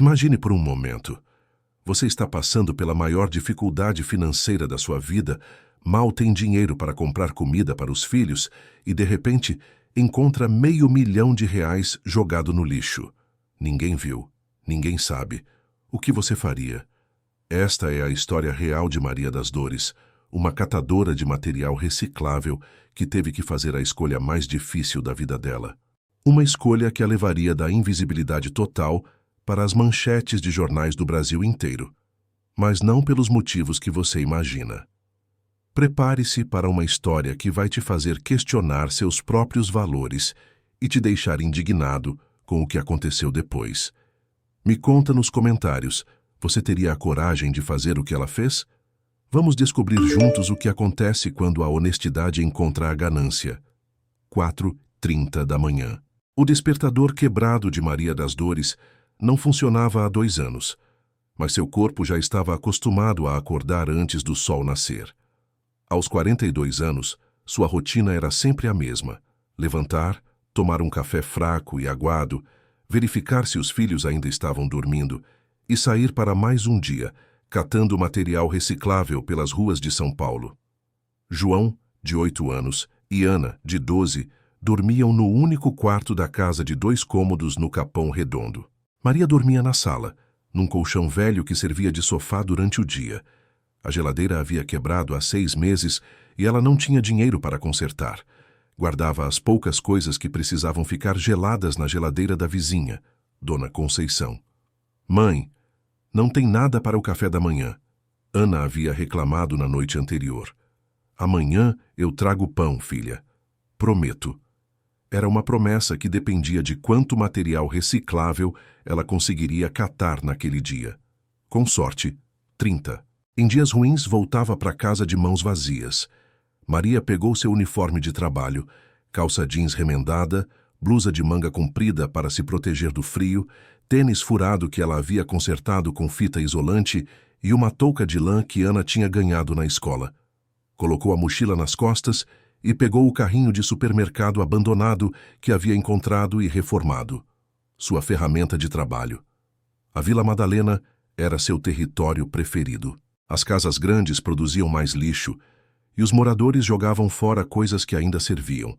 Imagine por um momento. Você está passando pela maior dificuldade financeira da sua vida, mal tem dinheiro para comprar comida para os filhos e, de repente, encontra R$500 mil jogado no lixo. Ninguém viu, ninguém sabe. O que você faria? Esta é a história real de Maria das Dores, uma catadora de material reciclável que teve que fazer a escolha mais difícil da vida dela. Uma escolha que a levaria da invisibilidade total para as manchetes de jornais do Brasil inteiro, mas não pelos motivos que você imagina. Prepare-se para uma história que vai te fazer questionar seus próprios valores e te deixar indignado com o que aconteceu depois. Me conta nos comentários, você teria a coragem de fazer o que ela fez? Vamos descobrir juntos o que acontece quando a honestidade encontra a ganância. 4h30 da manhã. O despertador quebrado de Maria das Dores não funcionava há 2 anos, mas seu corpo já estava acostumado a acordar antes do sol nascer. Aos 42 anos, sua rotina era sempre a mesma: levantar, tomar um café fraco e aguado, verificar se os filhos ainda estavam dormindo e sair para mais um dia, catando material reciclável pelas ruas de São Paulo. João, de 8 anos, e Ana, de 12, dormiam no único quarto da casa de 2 cômodos no Capão Redondo. Maria dormia na sala, num colchão velho que servia de sofá durante o dia. A geladeira havia quebrado há 6 meses e ela não tinha dinheiro para consertar. Guardava as poucas coisas que precisavam ficar geladas na geladeira da vizinha, Dona Conceição. Mãe, não tem nada para o café da manhã. Ana havia reclamado na noite anterior. Amanhã eu trago pão, filha. Prometo. Era uma promessa que dependia de quanto material reciclável ela conseguiria catar naquele dia. Com sorte, 30. Em dias ruins, voltava para casa de mãos vazias. Maria pegou seu uniforme de trabalho, calça jeans remendada, blusa de manga comprida para se proteger do frio, tênis furado que ela havia consertado com fita isolante e uma touca de lã que Ana tinha ganhado na escola. Colocou a mochila nas costas e pegou o carrinho de supermercado abandonado que havia encontrado e reformado. Sua ferramenta de trabalho. A Vila Madalena era seu território preferido. As casas grandes produziam mais lixo e os moradores jogavam fora coisas que ainda serviam.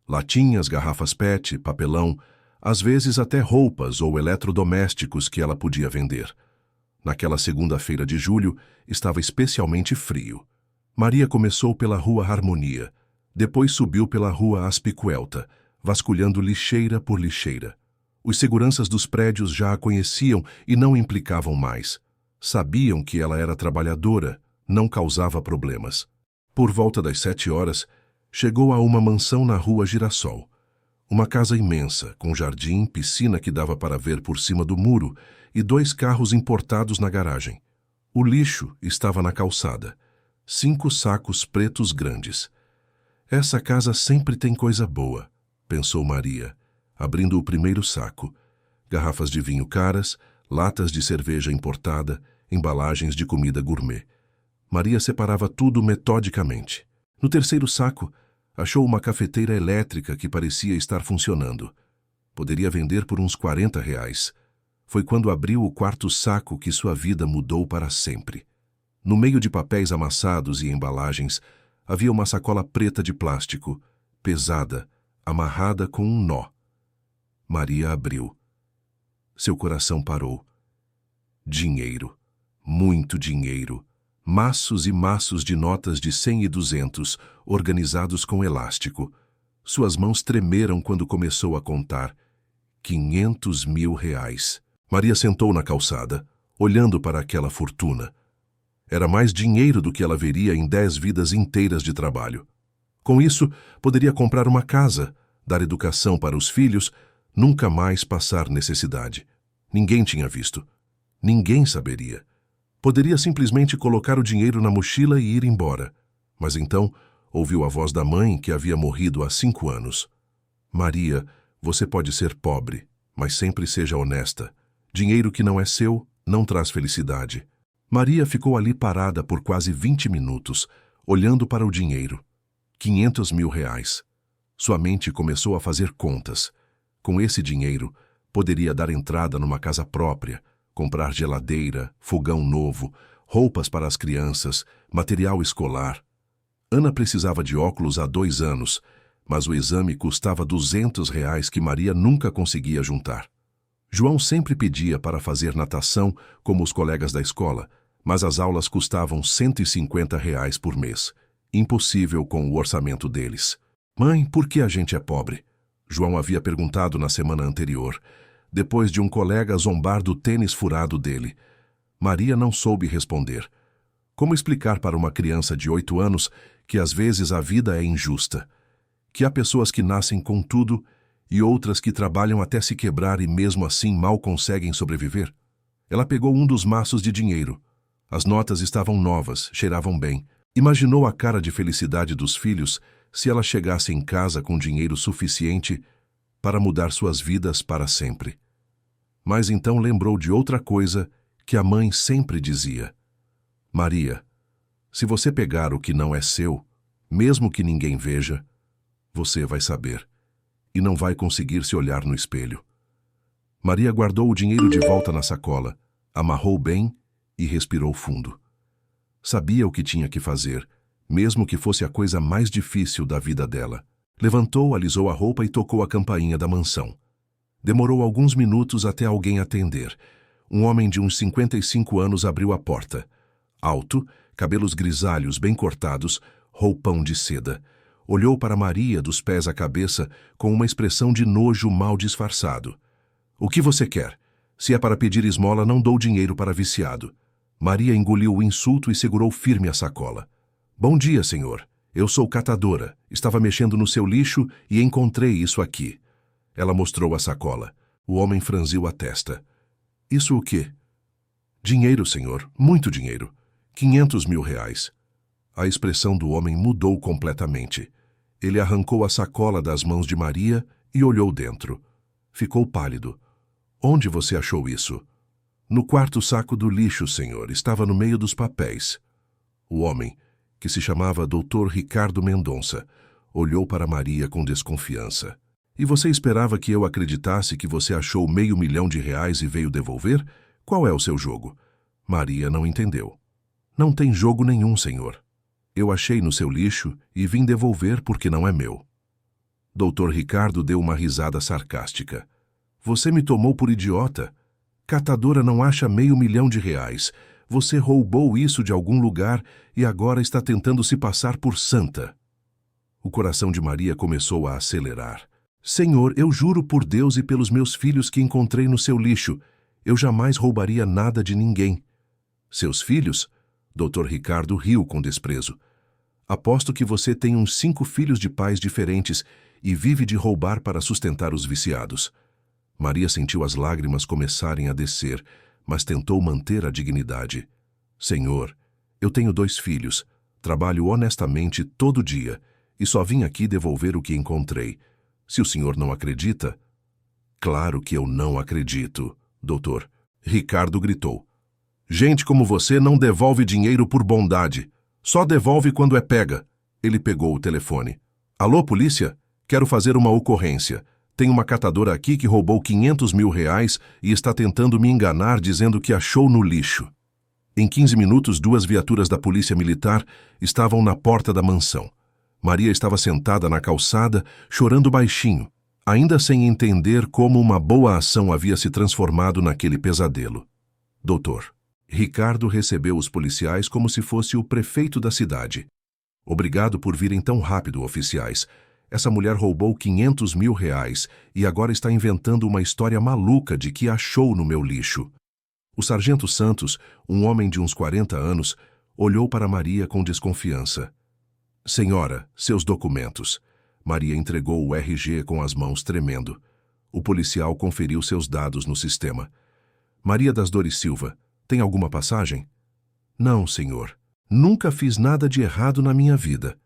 Latinhas, garrafas PET, papelão, às vezes até roupas ou eletrodomésticos que ela podia vender. Naquela segunda-feira de julho, estava especialmente frio. Maria começou pela Rua Harmonia, depois subiu pela Rua Aspicuelta, vasculhando lixeira por lixeira. Os seguranças dos prédios já a conheciam e não implicavam mais. Sabiam que ela era trabalhadora, não causava problemas. Por volta das 7 horas, chegou a uma mansão na Rua Girassol. Uma casa imensa, com jardim, piscina que dava para ver por cima do muro e 2 carros importados na garagem. O lixo estava na calçada. 5 sacos pretos grandes. Essa casa sempre tem coisa boa, pensou Maria, abrindo o primeiro saco. Garrafas de vinho caras, latas de cerveja importada, embalagens de comida gourmet. Maria separava tudo metodicamente. No terceiro saco, achou uma cafeteira elétrica que parecia estar funcionando. Poderia vender por uns R$40. Foi quando abriu o 4º saco que sua vida mudou para sempre. No meio de papéis amassados e embalagens, havia uma sacola preta de plástico, pesada, amarrada com um nó. Maria abriu. Seu coração parou. Dinheiro. Muito dinheiro. Maços e maços de notas de 100 e 200, organizados com elástico. Suas mãos tremeram quando começou a contar. R$500 mil. Maria sentou na calçada, olhando para aquela fortuna. Era mais dinheiro do que ela veria em 10 vidas inteiras de trabalho. Com isso, poderia comprar uma casa, dar educação para os filhos, nunca mais passar necessidade. Ninguém tinha visto. Ninguém saberia. Poderia simplesmente colocar o dinheiro na mochila e ir embora. Mas então, ouviu a voz da mãe que havia morrido há 5 anos. Maria, você pode ser pobre, mas sempre seja honesta. Dinheiro que não é seu não traz felicidade. Maria ficou ali parada por quase 20 minutos, olhando para o dinheiro. R$500 mil. Sua mente começou a fazer contas. Com esse dinheiro, poderia dar entrada numa casa própria, comprar geladeira, fogão novo, roupas para as crianças, material escolar. Ana precisava de óculos há 2 anos, mas o exame custava R$ 200 que Maria nunca conseguia juntar. João sempre pedia para fazer natação, como os colegas da escola, mas as aulas custavam R$ 150 por mês. Impossível com o orçamento deles. Mãe, por que a gente é pobre? João havia perguntado na semana anterior, depois de um colega zombar do tênis furado dele. Maria não soube responder. Como explicar para uma criança de 8 anos que às vezes a vida é injusta? Que há pessoas que nascem com tudo e outras que trabalham até se quebrar e mesmo assim mal conseguem sobreviver? Ela pegou um dos maços de dinheiro. As notas estavam novas, cheiravam bem. Imaginou a cara de felicidade dos filhos se ela chegasse em casa com dinheiro suficiente para mudar suas vidas para sempre. Mas então lembrou de outra coisa que a mãe sempre dizia. Maria, se você pegar o que não é seu, mesmo que ninguém veja, você vai saber, e não vai conseguir se olhar no espelho. Maria guardou o dinheiro de volta na sacola, amarrou bem e respirou fundo. Sabia o que tinha que fazer, mesmo que fosse a coisa mais difícil da vida dela. Levantou, alisou a roupa e tocou a campainha da mansão. Demorou alguns minutos até alguém atender. Um homem de uns 55 anos abriu a porta. Alto, cabelos grisalhos bem cortados, roupão de seda. Olhou para Maria dos pés à cabeça com uma expressão de nojo mal disfarçado. O que você quer? Se é para pedir esmola, não dou dinheiro para viciado. Maria engoliu o insulto e segurou firme a sacola. Bom dia, senhor. Eu sou catadora. Estava mexendo no seu lixo e encontrei isso aqui. Ela mostrou a sacola. O homem franziu a testa. Isso o quê? Dinheiro, senhor. Muito dinheiro. R$ 500.000. A expressão do homem mudou completamente. Ele arrancou a sacola das mãos de Maria e olhou dentro. Ficou pálido. Onde você achou isso? No quarto saco do lixo, senhor. Estava no meio dos papéis. O homem, que se chamava Dr. Ricardo Mendonça, olhou para Maria com desconfiança. E você esperava que eu acreditasse que você achou R$ 500.000 e veio devolver? Qual é o seu jogo? Maria não entendeu. Não tem jogo nenhum, senhor. Eu achei no seu lixo e vim devolver porque não é meu. Dr. Ricardo deu uma risada sarcástica. Você me tomou por idiota. Catadora não acha R$ 500.000. Você roubou isso de algum lugar e agora está tentando se passar por santa. O coração de Maria começou a acelerar. Senhor, eu juro por Deus e pelos meus filhos que encontrei no seu lixo. Eu jamais roubaria nada de ninguém. Seus filhos? Dr. Ricardo riu com desprezo. Aposto que você tem uns 5 filhos de pais diferentes e vive de roubar para sustentar os viciados. Maria sentiu as lágrimas começarem a descer, mas tentou manter a dignidade. Senhor, eu tenho 2 filhos, trabalho honestamente todo dia e só vim aqui devolver o que encontrei. Se o senhor não acredita... Claro que eu não acredito, doutor. Ricardo gritou. Gente como você não devolve dinheiro por bondade. Só devolve quando é pega. Ele pegou o telefone. Alô, polícia? Quero fazer uma ocorrência. Tem uma catadora aqui que roubou R$ 500.000 e está tentando me enganar dizendo que achou no lixo. Em 15 minutos, 2 viaturas da polícia militar estavam na porta da mansão. Maria estava sentada na calçada, chorando baixinho, ainda sem entender como uma boa ação havia se transformado naquele pesadelo. Doutor. Ricardo recebeu os policiais como se fosse o prefeito da cidade. Obrigado por virem tão rápido, oficiais. Essa mulher roubou R$ 500.000 e agora está inventando uma história maluca de que achou no meu lixo. O sargento Santos, um homem de uns 40 anos, olhou para Maria com desconfiança. Senhora, seus documentos. Maria entregou o RG com as mãos tremendo. O policial conferiu seus dados no sistema. Maria das Dores Silva, tem alguma passagem? Não, senhor. Nunca fiz nada de errado na minha vida.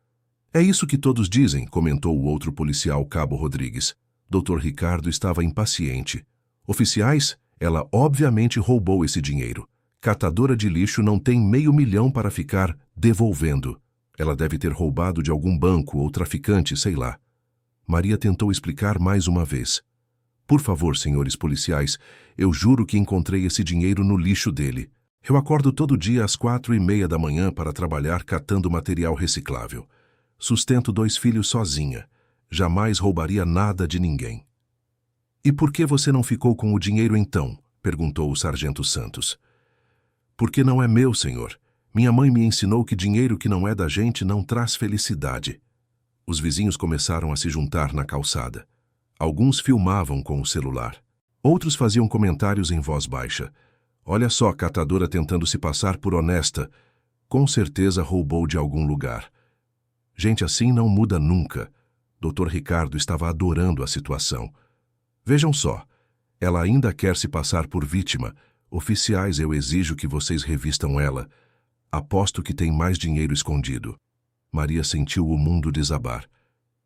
É isso que todos dizem, comentou o outro policial, Cabo Rodrigues. Dr. Ricardo estava impaciente. Oficiais, ela obviamente roubou esse dinheiro. Catadora de lixo não tem R$ 500.000 para ficar devolvendo. Ela deve ter roubado de algum banco ou traficante, sei lá. Maria tentou explicar mais uma vez. Por favor, senhores policiais, eu juro que encontrei esse dinheiro no lixo dele. Eu acordo todo dia às 4:30 da manhã para trabalhar catando material reciclável. Sustento 2 filhos sozinha. Jamais roubaria nada de ninguém. E por que você não ficou com o dinheiro então? Perguntou o sargento Santos. Porque não é meu, senhor. Minha mãe me ensinou que dinheiro que não é da gente não traz felicidade. Os vizinhos começaram a se juntar na calçada. Alguns filmavam com o celular. Outros faziam comentários em voz baixa. Olha só a catadora tentando se passar por honesta. Com certeza roubou de algum lugar. Gente assim não muda nunca. Dr. Ricardo estava adorando a situação. Vejam só, ela ainda quer se passar por vítima. Oficiais, eu exijo que vocês revistam ela. Aposto que tem mais dinheiro escondido. Maria sentiu o mundo desabar.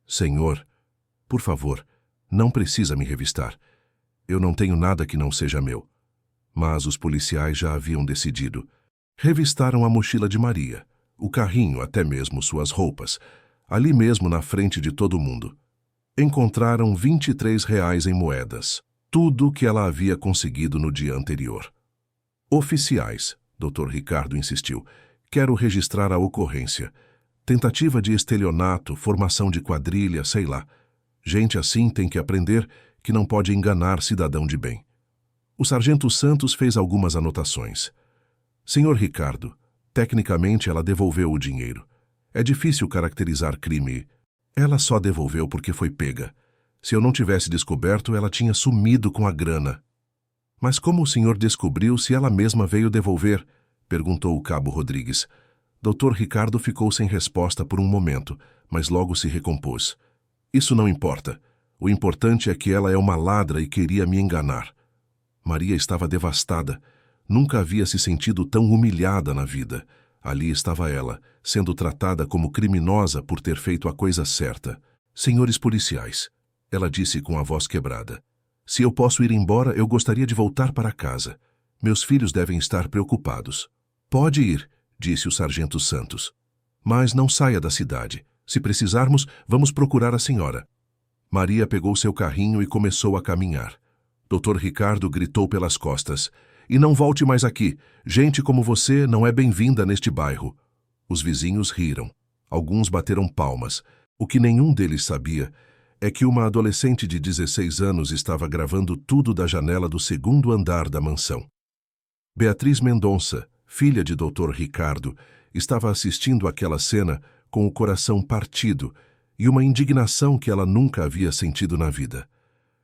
Senhor, por favor, não precisa me revistar. Eu não tenho nada que não seja meu. Mas os policiais já haviam decidido. Revistaram a mochila de Maria, o carrinho, até mesmo suas roupas, ali mesmo na frente de todo mundo. Encontraram R$ 23 em moedas, tudo que ela havia conseguido no dia anterior. Oficiais, Dr. Ricardo insistiu, quero registrar a ocorrência. Tentativa de estelionato, formação de quadrilha, sei lá. Gente assim tem que aprender que não pode enganar cidadão de bem. O sargento Santos fez algumas anotações. Senhor Ricardo, tecnicamente ela devolveu o dinheiro. É difícil caracterizar crime. Ela só devolveu porque foi pega. Se eu não tivesse descoberto, ela tinha sumido com a grana. Mas como o senhor descobriu se ela mesma veio devolver? Perguntou o cabo Rodrigues. Dr. Ricardo ficou sem resposta por um momento, mas logo se recompôs. Isso não importa. O importante é que ela é uma ladra e queria me enganar. Maria estava devastada. Nunca havia se sentido tão humilhada na vida. Ali estava ela, sendo tratada como criminosa por ter feito a coisa certa. Senhores policiais, ela disse com a voz quebrada. Se eu posso ir embora, eu gostaria de voltar para casa. Meus filhos devem estar preocupados. Pode ir, disse o sargento Santos. Mas não saia da cidade. Se precisarmos, vamos procurar a senhora. Maria pegou seu carrinho e começou a caminhar. Dr. Ricardo gritou pelas costas. E não volte mais aqui. Gente como você não é bem-vinda neste bairro. Os vizinhos riram. Alguns bateram palmas. O que nenhum deles sabia é que uma adolescente de 16 anos estava gravando tudo da janela do 2º andar da mansão. Beatriz Mendonça, filha de Dr. Ricardo, estava assistindo aquela cena com o coração partido e uma indignação que ela nunca havia sentido na vida.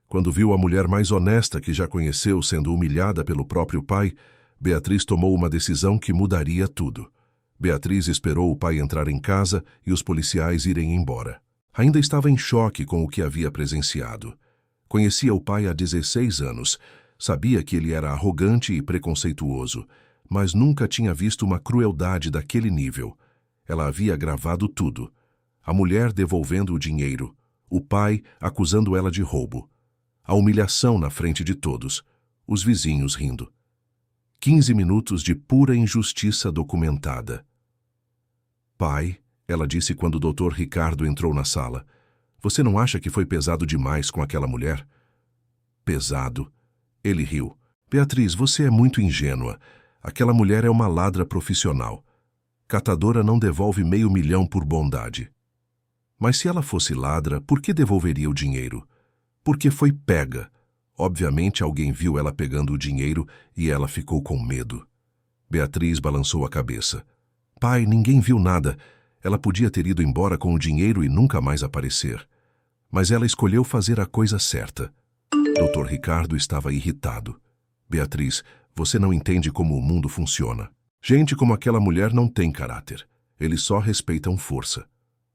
Quando viu a mulher mais honesta que já conheceu sendo humilhada pelo próprio pai, Beatriz tomou uma decisão que mudaria tudo. Beatriz esperou o pai entrar em casa e os policiais irem embora. Ainda estava em choque com o que havia presenciado. Conhecia o pai há 16 anos, sabia que ele era arrogante e preconceituoso, mas nunca tinha visto uma crueldade daquele nível. Ela havia gravado tudo. A mulher devolvendo o dinheiro, o pai acusando ela de roubo. A humilhação na frente de todos, os vizinhos rindo. 15 minutos de pura injustiça documentada. Pai, ela disse quando o Dr. Ricardo entrou na sala, você não acha que foi pesado demais com aquela mulher? Pesado. Ele riu. Beatriz, você é muito ingênua. Aquela mulher é uma ladra profissional. Catadora não devolve R$500 mil por bondade. Mas se ela fosse ladra, por que devolveria o dinheiro? Porque foi pega. Obviamente alguém viu ela pegando o dinheiro e ela ficou com medo. Beatriz balançou a cabeça. Pai, ninguém viu nada. Ela podia ter ido embora com o dinheiro e nunca mais aparecer. Mas ela escolheu fazer a coisa certa. Dr. Ricardo estava irritado. Beatriz, você não entende como o mundo funciona. Gente como aquela mulher não tem caráter. Eles só respeitam força.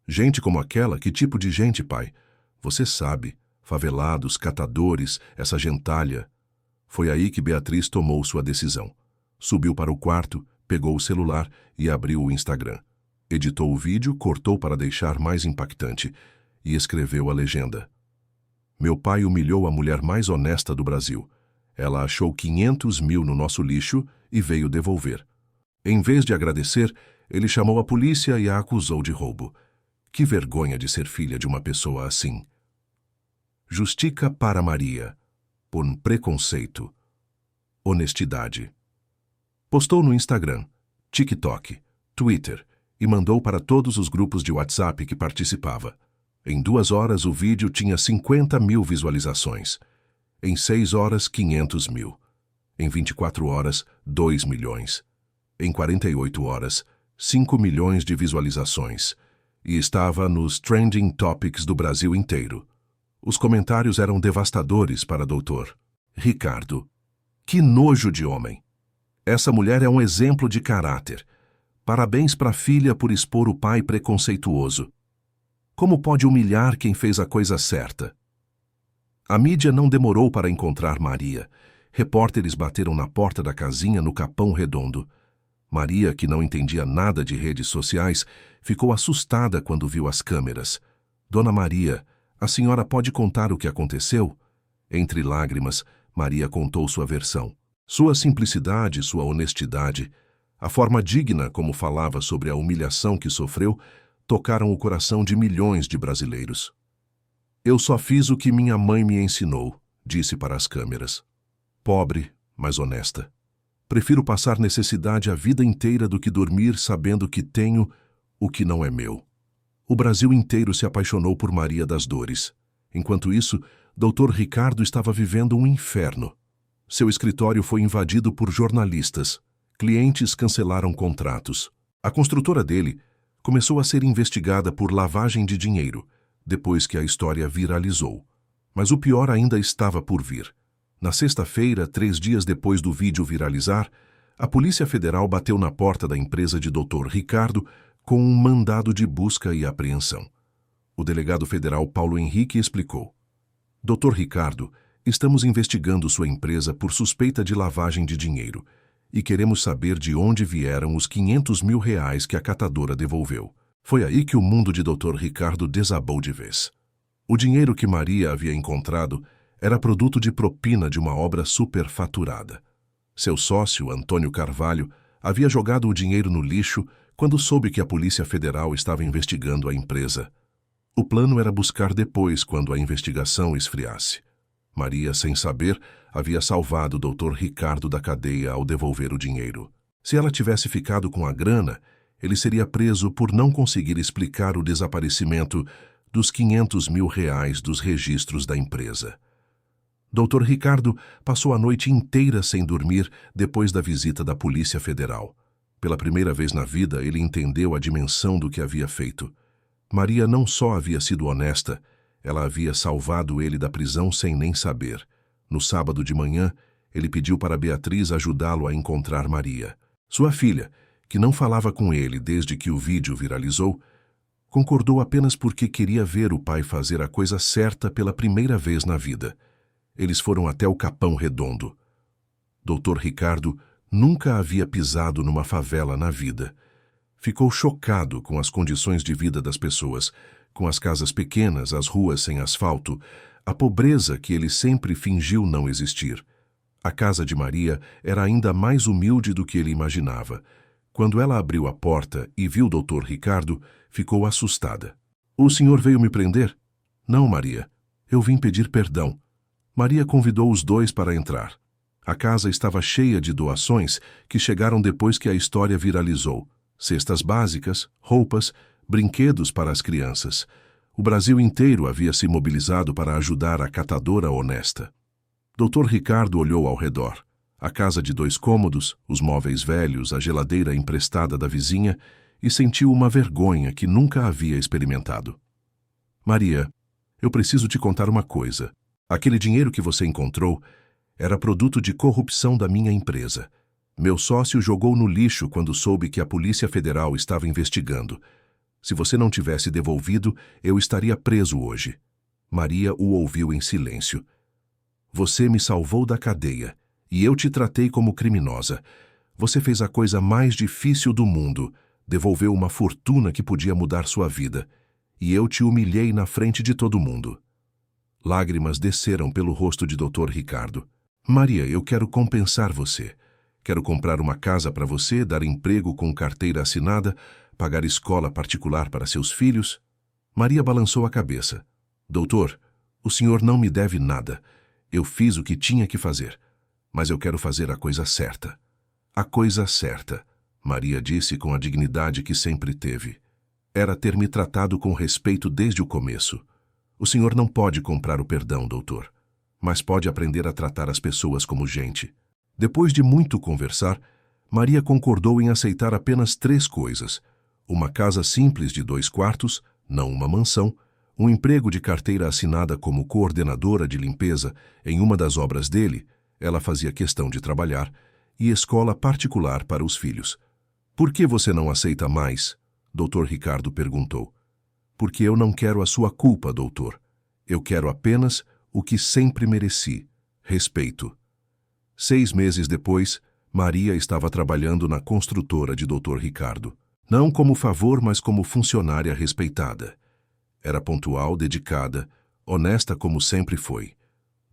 Gente como aquela, que tipo de gente, pai? Você sabe. Favelados, catadores, essa gentalha. Foi aí que Beatriz tomou sua decisão. Subiu para o quarto, pegou o celular e abriu o Instagram. Editou o vídeo, cortou para deixar mais impactante e escreveu a legenda. Meu pai humilhou a mulher mais honesta do Brasil. Ela achou R$500 mil no nosso lixo e veio devolver. Em vez de agradecer, ele chamou a polícia e a acusou de roubo. Que vergonha de ser filha de uma pessoa assim. Justica para Maria. por um preconceito. Honestidade. Postou no Instagram, TikTok, Twitter e mandou para todos os grupos de WhatsApp que participava. Em 2 horas, o vídeo tinha 50 mil visualizações. Em 6 horas, 500 mil. Em 24 horas, 2 milhões. Em 48 horas, 5 milhões de visualizações. E estava nos Trending Topics do Brasil inteiro. Os comentários eram devastadores para Dr. Ricardo. Que nojo de homem! Essa mulher é um exemplo de caráter. Parabéns para a filha por expor o pai preconceituoso. Como pode humilhar quem fez a coisa certa? A mídia não demorou para encontrar Maria. Repórteres bateram na porta da casinha no Capão Redondo. Maria, que não entendia nada de redes sociais, ficou assustada quando viu as câmeras. Dona Maria, a senhora pode contar o que aconteceu? Entre lágrimas, Maria contou sua versão. Sua simplicidade, sua honestidade, a forma digna como falava sobre a humilhação que sofreu, tocaram o coração de milhões de brasileiros. Eu só fiz o que minha mãe me ensinou, disse para as câmeras. Pobre, mas honesta. Prefiro passar necessidade a vida inteira do que dormir sabendo que tenho o que não é meu. O Brasil inteiro se apaixonou por Maria das Dores. Enquanto isso, Dr. Ricardo estava vivendo um inferno. Seu escritório foi invadido por jornalistas. Clientes cancelaram contratos. A construtora dele começou a ser investigada por lavagem de dinheiro, depois que a história viralizou. Mas o pior ainda estava por vir. Na sexta-feira, 3 dias depois do vídeo viralizar, a Polícia Federal bateu na porta da empresa de Dr. Ricardo com um mandado de busca e apreensão. O delegado federal Paulo Henrique explicou. Dr. Ricardo, estamos investigando sua empresa por suspeita de lavagem de dinheiro e queremos saber de onde vieram os 500 mil reais que a catadora devolveu. Foi aí que o mundo de Dr. Ricardo desabou de vez. O dinheiro que Maria havia encontrado era produto de propina de uma obra superfaturada. Seu sócio, Antônio Carvalho, havia jogado o dinheiro no lixo quando soube que a Polícia Federal estava investigando a empresa. O plano era buscar depois, quando a investigação esfriasse. Maria, sem saber, havia salvado o Dr. Ricardo da cadeia ao devolver o dinheiro. Se ela tivesse ficado com a grana, ele seria preso por não conseguir explicar o desaparecimento dos 500 mil reais dos registros da empresa. Dr. Ricardo passou a noite inteira sem dormir depois da visita da Polícia Federal. Pela primeira vez na vida, ele entendeu a dimensão do que havia feito. Maria não só havia sido honesta, ela havia salvado ele da prisão sem nem saber. No sábado de manhã, ele pediu para Beatriz ajudá-lo a encontrar Maria. Sua filha, que não falava com ele desde que o vídeo viralizou, concordou apenas porque queria ver o pai fazer a coisa certa pela primeira vez na vida. Eles foram até o Capão Redondo. Dr. Ricardo nunca havia pisado numa favela na vida. Ficou chocado com as condições de vida das pessoas, com as casas pequenas, as ruas sem asfalto, a pobreza que ele sempre fingiu não existir. A casa de Maria era ainda mais humilde do que ele imaginava. Quando ela abriu a porta e viu o Dr. Ricardo, ficou assustada. O senhor veio me prender? Não, Maria. Eu vim pedir perdão. Maria convidou os dois para entrar. A casa estava cheia de doações que chegaram depois que a história viralizou. Cestas básicas, roupas, brinquedos para as crianças. O Brasil inteiro havia se mobilizado para ajudar a catadora honesta. Dr. Ricardo olhou ao redor. A casa de 2 cômodos, os móveis velhos, a geladeira emprestada da vizinha, e sentiu uma vergonha que nunca havia experimentado. Maria, eu preciso te contar uma coisa. Aquele dinheiro que você encontrou era produto de corrupção da minha empresa. Meu sócio jogou no lixo quando soube que a Polícia Federal estava investigando. Se você não tivesse devolvido, eu estaria preso hoje. Maria o ouviu em silêncio. Você me salvou da cadeia, e eu te tratei como criminosa. Você fez a coisa mais difícil do mundo, devolveu uma fortuna que podia mudar sua vida, e eu te humilhei na frente de todo mundo. Lágrimas desceram pelo rosto de Dr. Ricardo. Maria, eu quero compensar você. Quero comprar uma casa para você, dar emprego com carteira assinada, pagar escola particular para seus filhos. Maria balançou a cabeça. Doutor, o senhor não me deve nada. Eu fiz o que tinha que fazer, mas eu quero fazer a coisa certa. A coisa certa, Maria disse com a dignidade que sempre teve. Era ter me tratado com respeito desde o começo. O senhor não pode comprar o perdão, doutor, mas pode aprender a tratar as pessoas como gente. Depois de muito conversar, Maria concordou em aceitar apenas 3 coisas: uma casa simples de 2 quartos, não uma mansão, um emprego de carteira assinada como coordenadora de limpeza em uma das obras dele, ela fazia questão de trabalhar, e escola particular para os filhos. Por que você não aceita mais? Dr. Ricardo perguntou. Porque eu não quero a sua culpa, doutor. Eu quero apenas o que sempre mereci: respeito. 6 meses depois, Maria estava trabalhando na construtora de Dr. Ricardo. Não como favor, mas como funcionária respeitada. Era pontual, dedicada, honesta como sempre foi.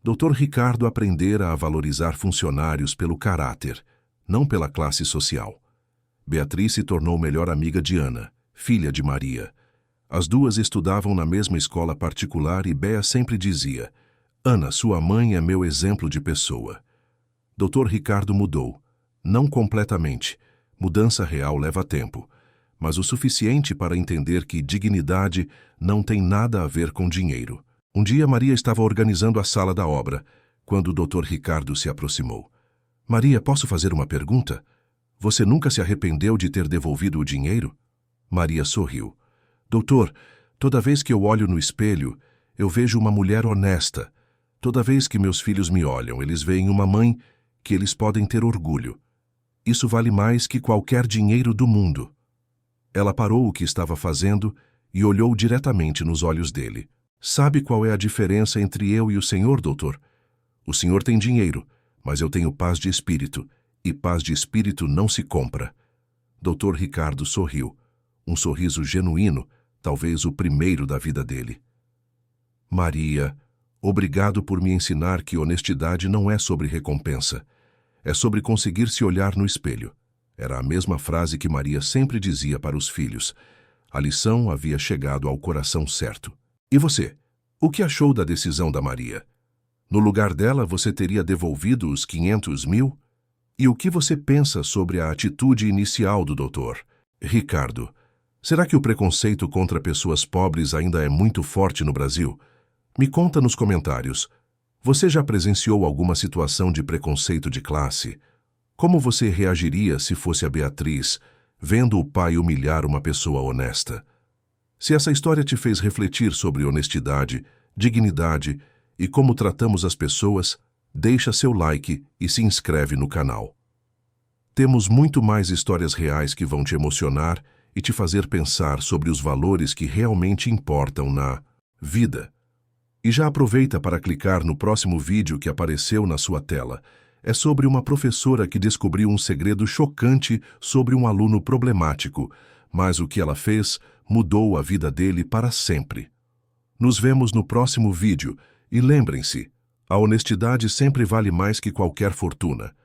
Dr. Ricardo aprendera a valorizar funcionários pelo caráter, não pela classe social. Beatriz se tornou melhor amiga de Ana, filha de Maria. As duas estudavam na mesma escola particular e Bea sempre dizia: Ana, sua mãe é meu exemplo de pessoa. Dr. Ricardo mudou. Não completamente. Mudança real leva tempo, mas o suficiente para entender que dignidade não tem nada a ver com dinheiro. Um dia Maria estava organizando a sala da obra, quando o Dr. Ricardo se aproximou. Maria, posso fazer uma pergunta? Você nunca se arrependeu de ter devolvido o dinheiro? Maria sorriu. Doutor, toda vez que eu olho no espelho, eu vejo uma mulher honesta. Toda vez que meus filhos me olham, eles veem uma mãe que eles podem ter orgulho. Isso vale mais que qualquer dinheiro do mundo. Ela parou o que estava fazendo e olhou diretamente nos olhos dele. Sabe qual é a diferença entre eu e o senhor, doutor? O senhor tem dinheiro, mas eu tenho paz de espírito, e paz de espírito não se compra. Dr. Ricardo sorriu, um sorriso genuíno, talvez o primeiro da vida dele. Maria, obrigado por me ensinar que honestidade não é sobre recompensa. É sobre conseguir se olhar no espelho. Era a mesma frase que Maria sempre dizia para os filhos. A lição havia chegado ao coração certo. E você? O que achou da decisão da Maria? No lugar dela, você teria devolvido os 500 mil? E o que você pensa sobre a atitude inicial do doutor? Ricardo, será que o preconceito contra pessoas pobres ainda é muito forte no Brasil? Me conta nos comentários. Você já presenciou alguma situação de preconceito de classe? Como você reagiria se fosse a Beatriz, vendo o pai humilhar uma pessoa honesta? Se essa história te fez refletir sobre honestidade, dignidade e como tratamos as pessoas, deixa seu like e se inscreve no canal. Temos muito mais histórias reais que vão te emocionar e te fazer pensar sobre os valores que realmente importam na vida. E já aproveita para clicar no próximo vídeo que apareceu na sua tela. É sobre uma professora que descobriu um segredo chocante sobre um aluno problemático, mas o que ela fez mudou a vida dele para sempre. Nos vemos no próximo vídeo e lembrem-se, a honestidade sempre vale mais que qualquer fortuna.